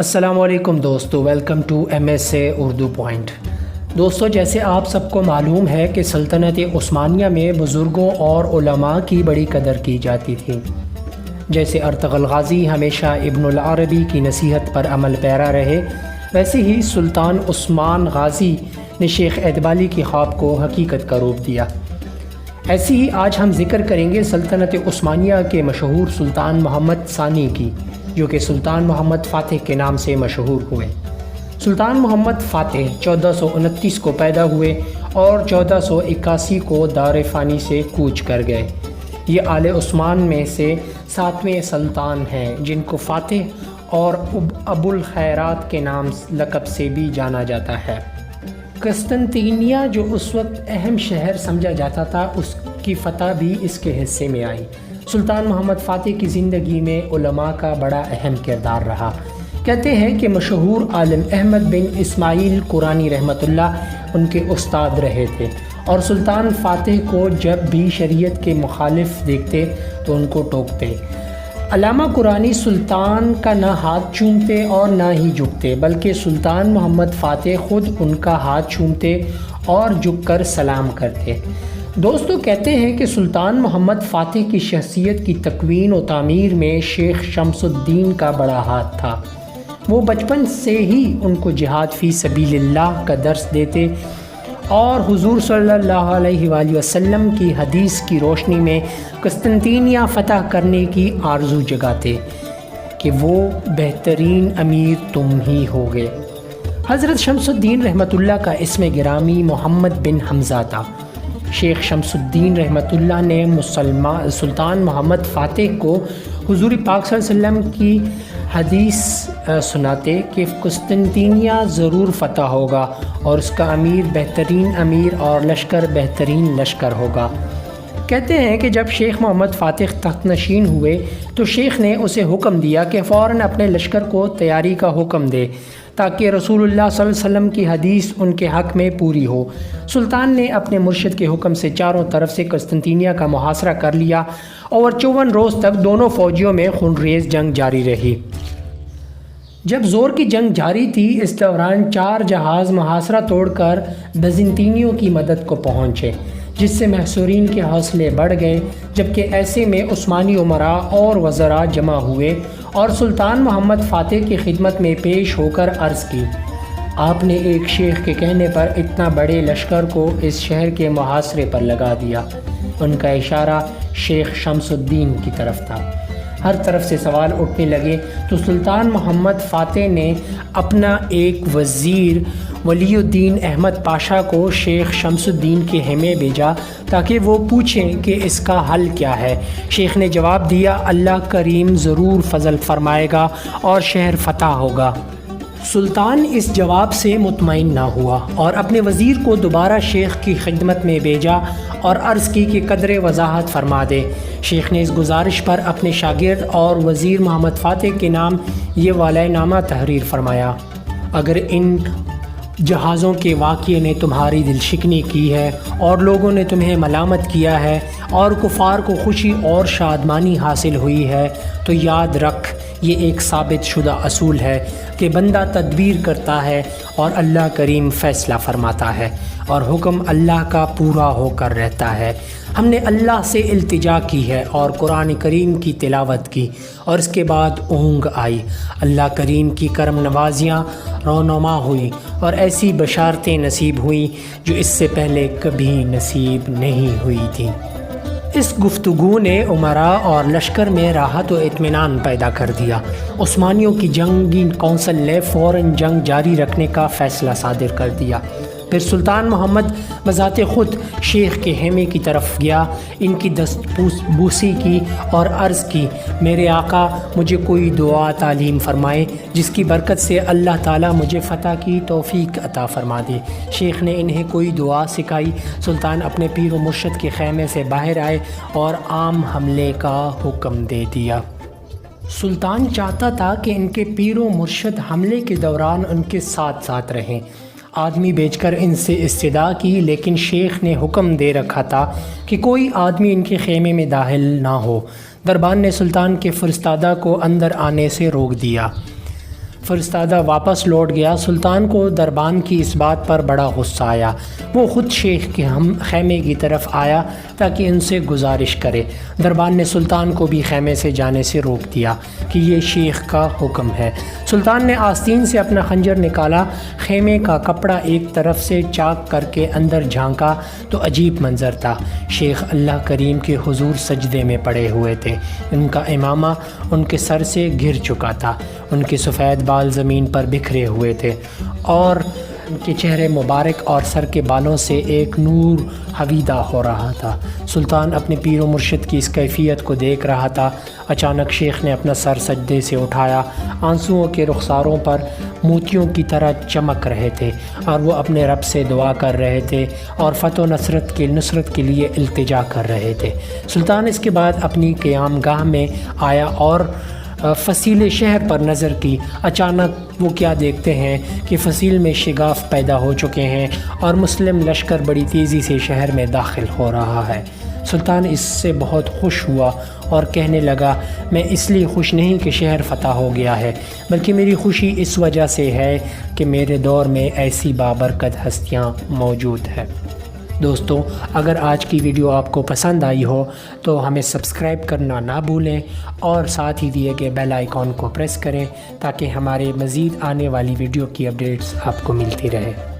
السلام علیکم دوستو، welcome to M S A Urdu point. دوستو، جیسے آپ سب کو معلوم ہے کہ سلطنت عثمانیہ میں بزرگوں اور علماء کی بڑی قدر کی جاتی تھی۔ جیسے ارطغرل غازی ہمیشہ ابن العربی کی نصیحت پر عمل پیرا رہے، ویسے ہی سلطان عثمان غازی نے شیخ ادبالی کی خواب کو حقیقت کا روپ دیا۔ ایسی ہی آج ہم ذکر کریں گے سلطنت عثمانیہ کے مشہور سلطان محمد ثانی کی، جو کہ سلطان محمد فاتح کے نام سے مشہور ہوئے۔ سلطان محمد فاتح 1429 کو پیدا ہوئے اور 1481 کو دار فانی سے کوچ کر گئے۔ یہ آل عثمان میں سے 7ویں سلطان ہیں جن کو فاتح اور ابو الخیرات کے نام لقب سے بھی جانا جاتا ہے۔ قسطنطینیہ جو اس وقت اہم شہر سمجھا جاتا تھا، اس کی فتح بھی اس کے حصے میں آئی۔ سلطان محمد فاتح کی زندگی میں علماء کا بڑا اہم کردار رہا۔ کہتے ہیں کہ مشہور عالم احمد بن اسماعیل قرانی رحمۃ اللہ ان کے استاد رہے تھے، اور سلطان فاتح کو جب بھی شریعت کے مخالف دیکھتے تو ان کو ٹوکتے۔ علامہ قرانی سلطان کا نہ ہاتھ چومتے اور نہ ہی جھکتے، بلکہ سلطان محمد فاتح خود ان کا ہاتھ چومتے اور جھک کر سلام کرتے۔ دوستو، کہتے ہیں کہ سلطان محمد فاتح کی شخصیت کی تکوین و تعمیر میں شیخ شمس الدین کا بڑا ہاتھ تھا۔ وہ بچپن سے ہی ان کو جہاد فی سبیل اللہ کا درس دیتے اور حضور صلی اللہ علیہ وآلہ وسلم کی حدیث کی روشنی میں قسطنطینیہ فتح کرنے کی آرزو جگاتے کہ وہ بہترین امیر تم ہی ہوگے۔ حضرت شمس الدین رحمۃ اللہ کا اسم گرامی محمد بن حمزہ تھا۔ شیخ شمس الدین رحمۃ اللہ نے سلطان محمد فاتح کو حضور پاک صلی اللہ علیہ وسلم کی حدیث سناتے کہ قسطنطینیہ ضرور فتح ہوگا اور اس کا امیر بہترین امیر اور لشکر بہترین لشکر ہوگا۔ کہتے ہیں کہ جب شیخ محمد فاتح تخت نشین ہوئے تو شیخ نے اسے حکم دیا کہ فوراً اپنے لشکر کو تیاری کا حکم دے تاکہ رسول اللہ صلی اللہ علیہ وسلم کی حدیث ان کے حق میں پوری ہو۔ سلطان نے اپنے مرشد کے حکم سے چاروں طرف سے قسطنطینیہ کا محاصرہ کر لیا اور 54 روز تک دونوں فوجیوں میں خونریز جنگ جاری رہی۔ جب زور کی جنگ جاری تھی، اس دوران 4 جہاز محاصرہ توڑ کر بیزنطینیوں کی مدد کو پہنچے، جس سے محصورین کے حوصلے بڑھ گئے۔ جبکہ ایسے میں عثمانی امراء اور وزراء جمع ہوئے اور سلطان محمد فاتح کی خدمت میں پیش ہو کر عرض کی، آپ نے ایک شیخ کے کہنے پر اتنا بڑے لشکر کو اس شہر کے محاصرے پر لگا دیا۔ ان کا اشارہ شیخ شمس الدین کی طرف تھا۔ ہر طرف سے سوال اٹھنے لگے تو سلطان محمد فاتح نے اپنا ایک وزیر ولی الدین احمد پاشا کو شیخ شمس الدین کے خیمے بھیجا تاکہ وہ پوچھیں کہ اس کا حل کیا ہے۔ شیخ نے جواب دیا، اللہ کریم ضرور فضل فرمائے گا اور شہر فتح ہوگا۔ سلطان اس جواب سے مطمئن نہ ہوا اور اپنے وزیر کو دوبارہ شیخ کی خدمت میں بھیجا اور عرض کی کہ قدر وضاحت فرما دے۔ شیخ نے اس گزارش پر اپنے شاگرد اور وزیر محمد فاتح کے نام یہ والہ نامہ تحریر فرمایا، اگر ان جہازوں کے واقعے نے تمہاری دل شکنی کی ہے اور لوگوں نے تمہیں ملامت کیا ہے اور کفار کو خوشی اور شادمانی حاصل ہوئی ہے، تو یاد رکھ یہ ایک ثابت شدہ اصول ہے کہ بندہ تدبیر کرتا ہے اور اللہ کریم فیصلہ فرماتا ہے اور حکم اللہ کا پورا ہو کر رہتا ہے۔ ہم نے اللہ سے التجا کی ہے اور قرآن کریم کی تلاوت کی اور اس کے بعد اونگ آئی۔ اللہ کریم کی کرم نوازیاں رونما ہوئی اور ایسی بشارتیں نصیب ہوئیں جو اس سے پہلے کبھی نصیب نہیں ہوئی تھیں۔ اس گفتگو نے امراء اور لشکر میں راحت و اطمینان پیدا کر دیا۔ عثمانیوں کی جنگی کونسل نے فوراً جنگ جاری رکھنے کا فیصلہ صادر کر دیا۔ پھر سلطان محمد بذات خود شیخ کے خیمے کی طرف گیا، ان کی دست بوسی کی اور عرض کی، میرے آقا مجھے کوئی دعا تعلیم فرمائے جس کی برکت سے اللہ تعالیٰ مجھے فتح کی توفیق عطا فرما دے۔ شیخ نے انہیں کوئی دعا سکھائی۔ سلطان اپنے پیر و مرشد کے خیمے سے باہر آئے اور عام حملے کا حکم دے دیا۔ سلطان چاہتا تھا کہ ان کے پیر و مرشد حملے کے دوران ان کے ساتھ ساتھ رہیں۔ آدمی بیچ کر ان سے استدعا کی، لیکن شیخ نے حکم دے رکھا تھا کہ کوئی آدمی ان کے خیمے میں داخل نہ ہو۔ دربان نے سلطان کے فرستادہ کو اندر آنے سے روک دیا۔ فرستادہ واپس لوٹ گیا، سلطان کو دربان کی اس بات پر بڑا غصہ آیا۔ وہ خود شیخ کے ہم خیمے کی طرف آیا تاکہ ان سے گزارش کرے۔ دربان نے سلطان کو بھی خیمے سے جانے سے روک دیا کہ یہ شیخ کا حکم ہے۔ سلطان نے آستین سے اپنا خنجر نکالا، خیمے کا کپڑا ایک طرف سے چاک کر کے اندر جھانکا تو عجیب منظر تھا۔ شیخ اللہ کریم کے حضور سجدے میں پڑے ہوئے تھے، ان کا امامہ ان کے سر سے گر چکا تھا، ان کے سفید بال زمین پر بکھرے ہوئے تھے اور ان کے چہرے مبارک اور سر کے بالوں سے ایک نور حویدہ ہو رہا تھا۔ سلطان اپنے پیر و مرشد کی اس کیفیت کو دیکھ رہا تھا۔ اچانک شیخ نے اپنا سر سجدے سے اٹھایا، آنسوؤں کے رخساروں پر موتیوں کی طرح چمک رہے تھے اور وہ اپنے رب سے دعا کر رہے تھے اور فتح و نصرت کے لیے التجا کر رہے تھے۔ سلطان اس کے بعد اپنی قیام گاہ میں آیا اور فصیل شہر پر نظر کی۔ اچانک وہ کیا دیکھتے ہیں کہ فصیل میں شگاف پیدا ہو چکے ہیں اور مسلم لشکر بڑی تیزی سے شہر میں داخل ہو رہا ہے۔ سلطان اس سے بہت خوش ہوا اور کہنے لگا، میں اس لیے خوش نہیں کہ شہر فتح ہو گیا ہے، بلکہ میری خوشی اس وجہ سے ہے کہ میرے دور میں ایسی بابرکت ہستیاں موجود ہیں۔ دوستو، اگر آج کی ویڈیو آپ کو پسند آئی ہو تو ہمیں سبسکرائب کرنا نہ بھولیں اور ساتھ ہی دیے گئے بیل آئیکن کو پریس کریں تاکہ ہمارے مزید آنے والی ویڈیو کی اپڈیٹس آپ کو ملتی رہے۔